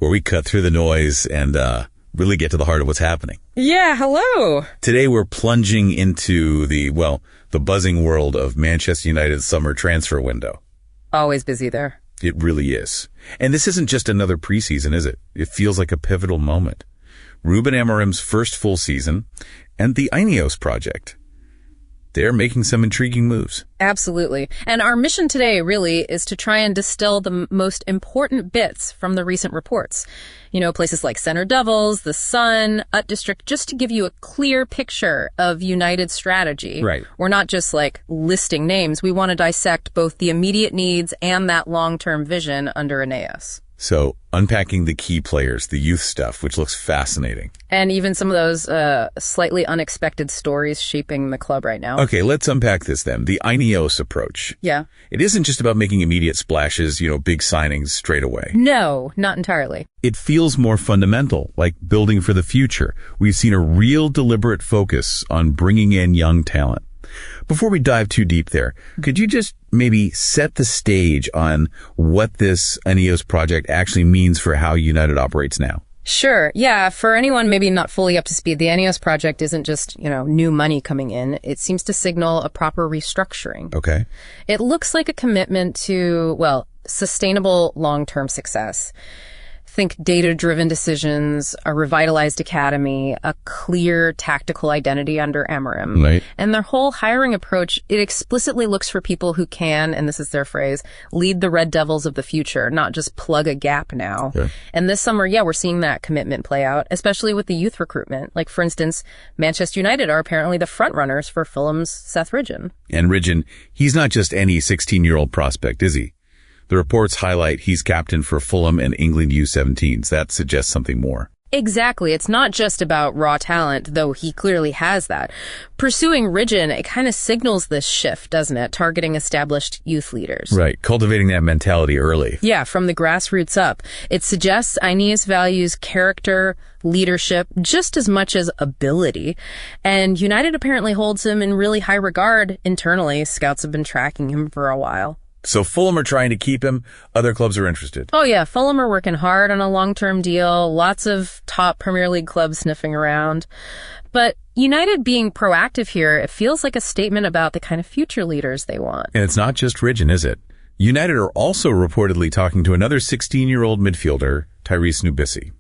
where we cut through the noise and really get to the heart of what's happening. Yeah, hello. Today we're plunging into the buzzing world of Manchester United's summer transfer window. Always busy there. It really is. And this isn't just another preseason, is it? It feels like a pivotal moment. Ruben Amorim's first full season and the INEOS project. They're making some intriguing moves. Absolutely. And our mission today really is to try and distill the most important bits from the recent reports. You know, places like Center Devils, The Sun, Ut District, just to give you a clear picture of United's strategy. Right. We're not just like listing names. We want to dissect both the immediate needs and that long-term vision under INEOS. So unpacking the key players, the youth stuff, which looks fascinating. And even some of those slightly unexpected stories shaping the club right now. Okay, let's unpack this then. The INEOS approach. Yeah. It isn't just about making immediate splashes, big signings straight away. No, not entirely. It feels more fundamental, like building for the future. We've seen a real deliberate focus on bringing in young talent. Before we dive too deep there, could you just maybe set the stage on what this INEOS project actually means for how United operates now? Sure. Yeah. For anyone maybe not fully up to speed, the INEOS project isn't just, new money coming in. It seems to signal a proper restructuring. Okay. It looks like a commitment to, sustainable long-term success. Think data-driven decisions, a revitalized academy, a clear tactical identity under Amorim. Right. And their whole hiring approach, it explicitly looks for people who can, and this is their phrase, lead the Red Devils of the future, not just plug a gap now. Okay. And this summer, we're seeing that commitment play out, especially with the youth recruitment. Like, for instance, Manchester United are apparently the front runners for Fulham's Seth Ridgeon. And Ridgeon, he's not just any 16-year-old prospect, is he? The reports highlight he's captain for Fulham and England U17s. That suggests something more. Exactly. It's not just about raw talent, though he clearly has that. Pursuing Ridgeon, it kind of signals this shift, doesn't it? Targeting established youth leaders. Right. Cultivating that mentality early. Yeah, from the grassroots up. It suggests INEOS values character, leadership, just as much as ability. And United apparently holds him in really high regard internally. Scouts have been tracking him for a while. So Fulham are trying to keep him. Other clubs are interested. Oh, yeah. Fulham are working hard on a long-term deal. Lots of top Premier League clubs sniffing around. But United being proactive here, it feels like a statement about the kind of future leaders they want. And it's not just Ridgeon, is it? United are also reportedly talking to another 16-year-old midfielder, Tyrese Noubissie.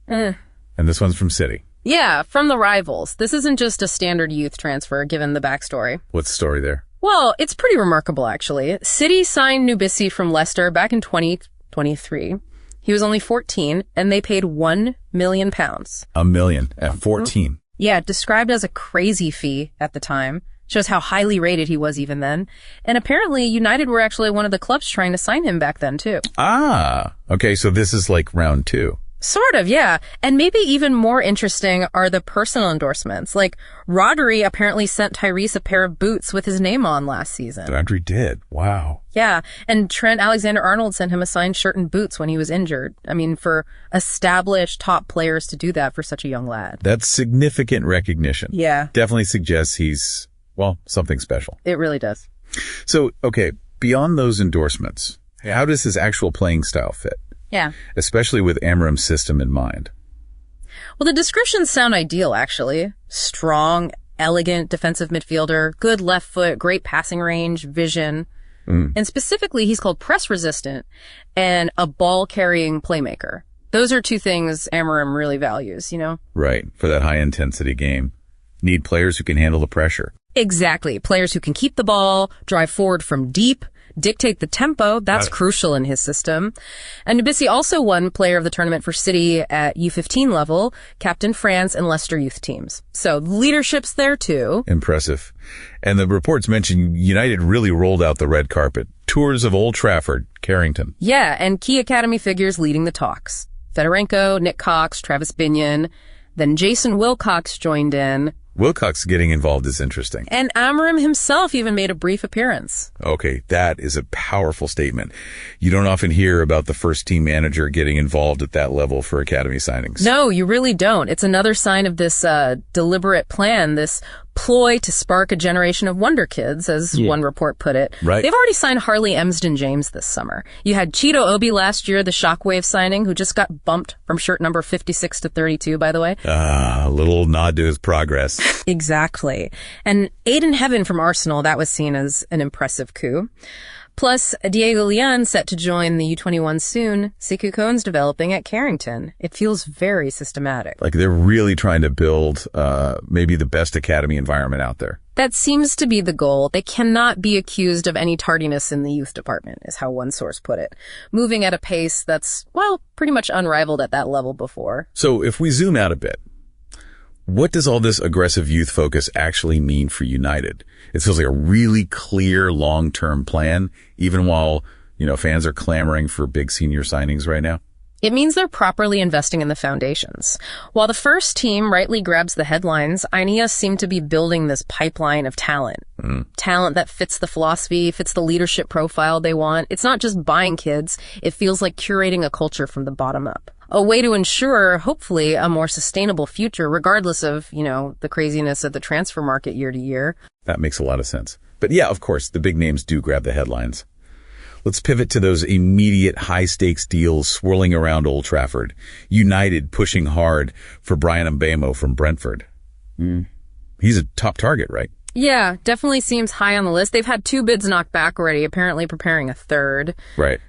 And this one's from City. Yeah, from the rivals. This isn't just a standard youth transfer, given the backstory. What's the story there? Well, it's pretty remarkable, actually. City signed Noubissie from Leicester back in 2023. He was only 14, and they paid £1 million. $1 million at 14. Yeah, described as a crazy fee at the time. Shows how highly rated he was even then. And apparently United were actually one of the clubs trying to sign him back then, too. Ah, okay, so this is like round 2. Sort of, yeah. And maybe even more interesting are the personal endorsements. Like, Rodri apparently sent Tyrese a pair of boots with his name on last season. Rodri did. Wow. Yeah. And Trent Alexander-Arnold sent him a signed shirt and boots when he was injured. I mean, for established top players to do that for such a young lad. That's significant recognition. Yeah. Definitely suggests he's, something special. It really does. So, okay, beyond those endorsements, how does his actual playing style fit? Yeah. Especially with Amorim's system in mind. Well, the descriptions sound ideal, actually. Strong, elegant defensive midfielder, good left foot, great passing range, vision. And specifically, he's called press resistant and a ball-carrying playmaker. Those are two things Amorim really values, Right. For that high-intensity game. Need players who can handle the pressure. Exactly. Players who can keep the ball, drive forward from deep, dictate the tempo. That's crucial in his system. And Noubissie also won player of the tournament for City at U15 level, captain France and Leicester youth teams. So leadership's there too. Impressive. And the reports mention United really rolled out the red carpet. Tours of Old Trafford, Carrington. Yeah, and key academy figures leading the talks. Fedorenko, Nick Cox, Travis Binion. Then Jason Wilcox joined in. Wilcox getting involved is interesting. And Amorim himself even made a brief appearance. Okay, that is a powerful statement. You don't often hear about the first team manager getting involved at that level for academy signings. No, you really don't. It's another sign of this deliberate plan, this ploy to spark a generation of Wonderkids, as one report put it. Right. They've already signed Harley Emsden-James this summer. You had Cheeto Obi last year, the Shockwave signing, who just got bumped from shirt number 56 to 32, by the way. A little nod to his progress. Exactly. And Aiden Heaven from Arsenal, that was seen as an impressive coup. Plus, Diego Leon set to join the U21 soon. Sekou Cohen's developing at Carrington. It feels very systematic. Like they're really trying to build maybe the best academy environment out there. That seems to be the goal. They cannot be accused of any tardiness in the youth department, is how one source put it. Moving at a pace that's, well, pretty much unrivaled at that level before. So if we zoom out a bit, what does all this aggressive youth focus actually mean for United? It feels like a really clear long-term plan, even while, fans are clamoring for big senior signings right now. It means they're properly investing in the foundations. While the first team rightly grabs the headlines, INEOS seem to be building this pipeline of talent. Talent that fits the philosophy, fits the leadership profile they want. It's not just buying kids. It feels like curating a culture from the bottom up. A way to ensure, hopefully, a more sustainable future, regardless of, the craziness of the transfer market year to year. That makes a lot of sense. But yeah, of course, the big names do grab the headlines. Let's pivot to those immediate high-stakes deals swirling around Old Trafford. United pushing hard for Bryan Mbeumo from Brentford. He's a top target, right? Yeah, definitely seems high on the list. They've had 2 bids knocked back already, apparently preparing a third. Right.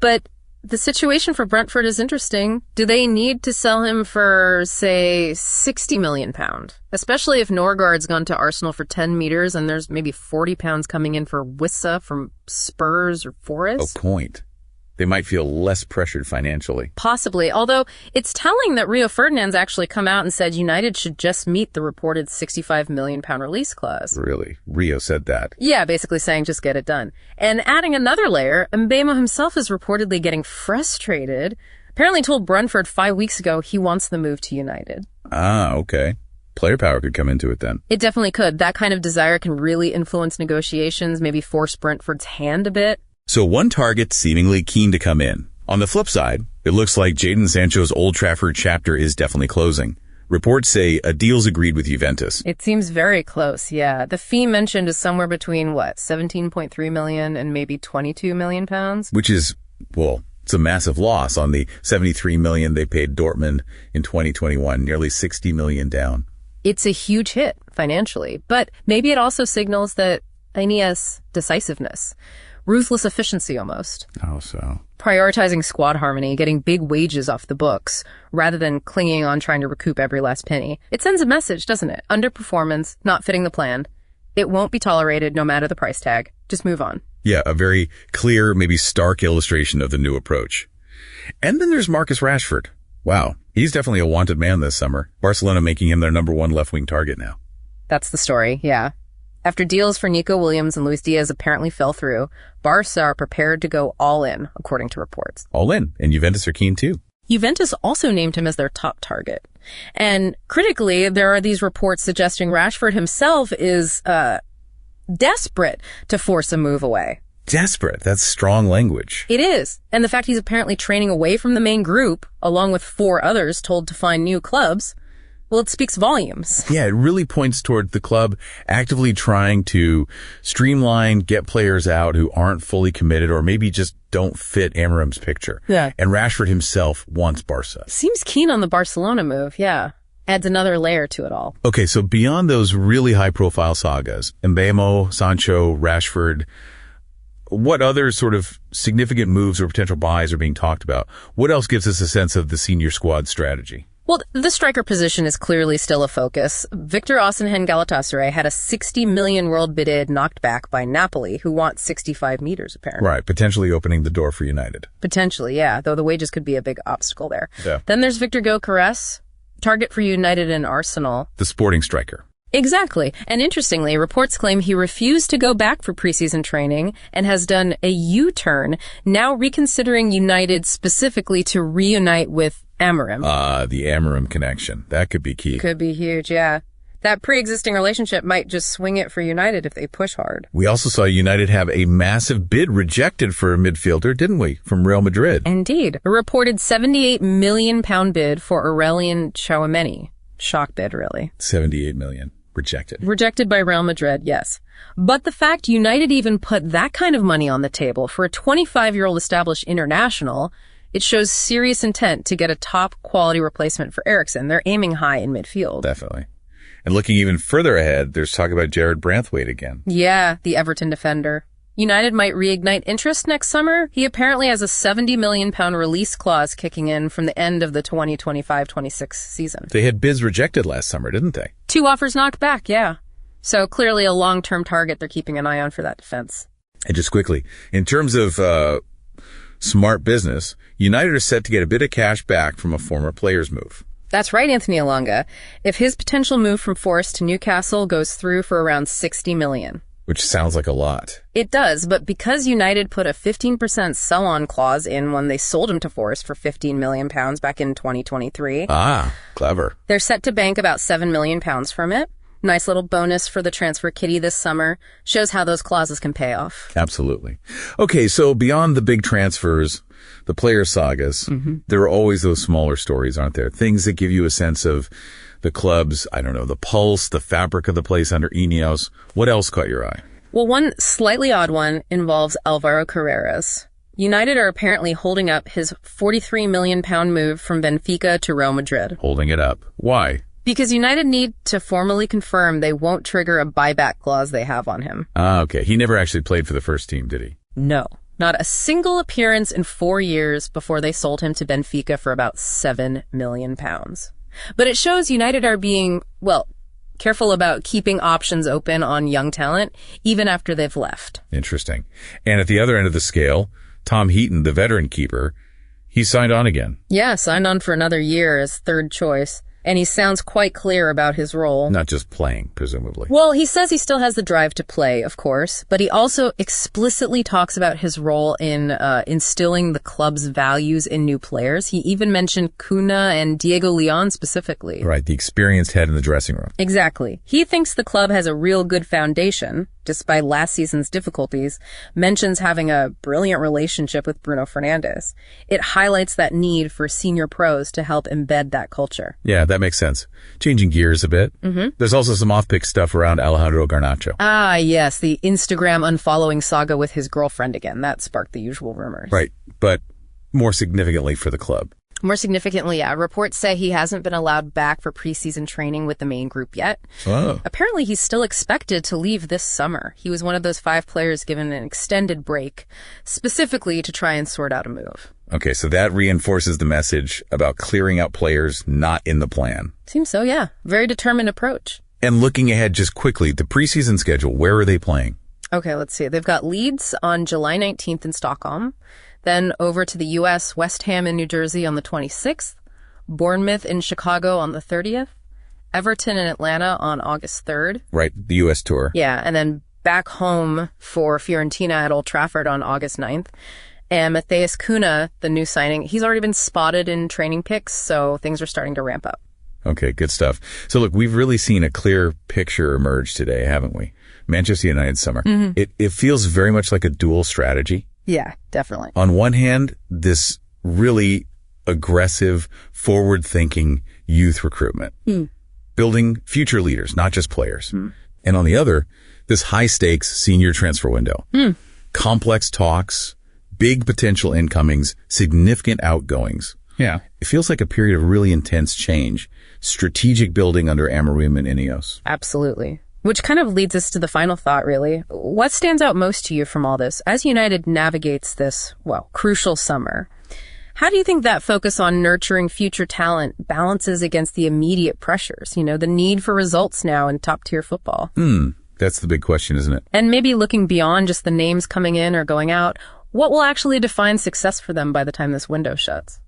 But the situation for Brentford is interesting. Do they need to sell him for, say, £60 million? Especially if Norgard's gone to Arsenal for 10 meters and there's maybe £40 coming in for Wissa from Spurs or Forest. Oh, point. They might feel less pressured financially. Possibly, although it's telling that Rio Ferdinand's actually come out and said United should just meet the reported £65 million release clause. Really? Rio said that? Yeah, basically saying just get it done. And adding another layer, Mbeumo himself is reportedly getting frustrated. Apparently told Brentford 5 weeks ago he wants the move to United. Ah, okay. Player power could come into it then. It definitely could. That kind of desire can really influence negotiations, maybe force Brentford's hand a bit. So one target seemingly keen to come in. On the flip side, it looks like Jadon Sancho's Old Trafford chapter is definitely closing. Reports say a deal's agreed with Juventus. It seems very close, yeah. The fee mentioned is somewhere between, 17.3 million and maybe 22 million pounds? Which is, it's a massive loss on the 73 million they paid Dortmund in 2021, nearly 60 million down. It's a huge hit financially, but maybe it also signals that INEOS decisiveness. Ruthless efficiency, almost. How so? Prioritizing squad harmony, getting big wages off the books, rather than clinging on trying to recoup every last penny. It sends a message, doesn't it? Underperformance, not fitting the plan. It won't be tolerated no matter the price tag. Just move on. Yeah, a very clear, maybe stark illustration of the new approach. And then there's Marcus Rashford. Wow, he's definitely a wanted man this summer. Barcelona making him their number 1 left-wing target now. That's the story, yeah. After deals for Nico Williams and Luis Diaz apparently fell through, Barca are prepared to go all in, according to reports. All in, and Juventus are keen too. Juventus also named him as their top target. And critically, there are these reports suggesting Rashford himself is desperate to force a move away. Desperate? That's strong language. It is. And the fact he's apparently training away from the main group, along with 4 others told to find new clubs, well, it speaks volumes. Yeah, it really points toward the club actively trying to streamline, get players out who aren't fully committed or maybe just don't fit Amorim's picture. Yeah. And Rashford himself wants Barca. Seems keen on the Barcelona move, yeah. Adds another layer to it all. Okay, so beyond those really high-profile sagas, Mbeumo, Sancho, Rashford, what other sort of significant moves or potential buys are being talked about? What else gives us a sense of the senior squad strategy? Well, the striker position is clearly still a focus. Victor Osimhen Galatasaray had a 60 million world bid knocked back by Napoli, who want 65 meters, apparently. Right, potentially opening the door for United. Potentially, yeah, though the wages could be a big obstacle there. Yeah. Then there's Victor Gyökeres, target for United and Arsenal. The sporting striker. Exactly. And interestingly, reports claim he refused to go back for preseason training and has done a U-turn, now reconsidering United specifically to reunite with Amorim. The Amorim connection. That could be key. Could be huge, yeah. That pre-existing relationship might just swing it for United if they push hard. We also saw United have a massive bid rejected for a midfielder, didn't we? From Real Madrid. Indeed. A reported £78 million bid for Aurelien Tchouameni. Shock bid, really. 78 million. Rejected. Rejected by Real Madrid, yes. But the fact United even put that kind of money on the table for a 25-year-old established international, it shows serious intent to get a top-quality replacement for Eriksen. They're aiming high in midfield. Definitely. And looking even further ahead, there's talk about Jared Branthwaite again. Yeah, the Everton defender. United might reignite interest next summer. He apparently has a £70 million release clause kicking in from the end of the 2025-26 season. They had bids rejected last summer, didn't they? 2 offers knocked back, yeah. So clearly a long-term target they're keeping an eye on for that defense. And just quickly, in terms of smart business, United are set to get a bit of cash back from a former player's move. That's right, Anthony Elanga. If his potential move from Forest to Newcastle goes through for around $60 million. Which sounds like a lot. It does, but because United put a 15% sell-on clause in when they sold him to Forest for £15 million back in 2023. Ah, clever. They're set to bank about £7 million from it. Nice little bonus for the transfer kitty this summer. Shows how those clauses can pay off. Absolutely. Okay, so beyond the big transfers, the player sagas, there are always those smaller stories, aren't there? Things that give you a sense of the club's, I don't know, the pulse, the fabric of the place under INEOS. What else caught your eye? Well, one slightly odd one involves Alvaro Carreras. United are apparently holding up his £43 million move from Benfica to Real Madrid. Holding it up. Why? Because United need to formally confirm they won't trigger a buyback clause they have on him. Ah, okay. He never actually played for the first team, did he? No. Not a single appearance in 4 years before they sold him to Benfica for about £7 million. But it shows United are being, well, careful about keeping options open on young talent, even after they've left. Interesting. And at the other end of the scale, Tom Heaton, the veteran keeper, he signed on again. Yeah, signed on for another year as third choice. And he sounds quite clear about his role. Not just playing, presumably. Well, he says he still has the drive to play, of course, but he also explicitly talks about his role in instilling the club's values in new players. He even mentioned Cunha and Diego Leon specifically. Right, the experienced head in the dressing room. Exactly. He thinks the club has a real good foundation, despite last season's difficulties, mentions having a brilliant relationship with Bruno Fernandes. It highlights that need for senior pros to help embed that culture. Yeah, that makes sense. Changing gears a bit. There's also some off-pick stuff around Alejandro Garnacho. Ah, yes, the Instagram unfollowing saga with his girlfriend again. That sparked the usual rumors. Right, but more significantly for the club. More significantly, yeah. Reports say he hasn't been allowed back for preseason training with the main group yet. Oh. Apparently, he's still expected to leave this summer. He was one of those 5 players given an extended break, specifically to try and sort out a move. Okay, so that reinforces the message about clearing out players not in the plan. Seems so, yeah. Very determined approach. And looking ahead just quickly, the preseason schedule, where are they playing? Okay, let's see. They've got Leeds on July 19th in Stockholm. Then over to the U.S., West Ham in New Jersey on the 26th, Bournemouth in Chicago on the 30th, Everton in Atlanta on August 3rd. Right, the U.S. tour. Yeah, and then back home for Fiorentina at Old Trafford on August 9th. And Matheus Cunha, the new signing, he's already been spotted in training pics, so things are starting to ramp up. Okay, good stuff. So look, we've really seen a clear picture emerge today, haven't we? Manchester United summer. It feels very much like a dual strategy. Yeah, definitely. On one hand, this really aggressive, forward-thinking youth recruitment, building future leaders, not just players. And on the other, this high-stakes senior transfer window, complex talks, big potential incomings, significant outgoings. Yeah. It feels like a period of really intense change, strategic building under Amorim and INEOS. Absolutely. Which kind of leads us to the final thought, really. What stands out most to you from all this? As United navigates this, well, crucial summer, how do you think that focus on nurturing future talent balances against the immediate pressures, you know, the need for results now in top-tier football? That's the big question, isn't it? And maybe looking beyond just the names coming in or going out, what will actually define success for them by the time this window shuts?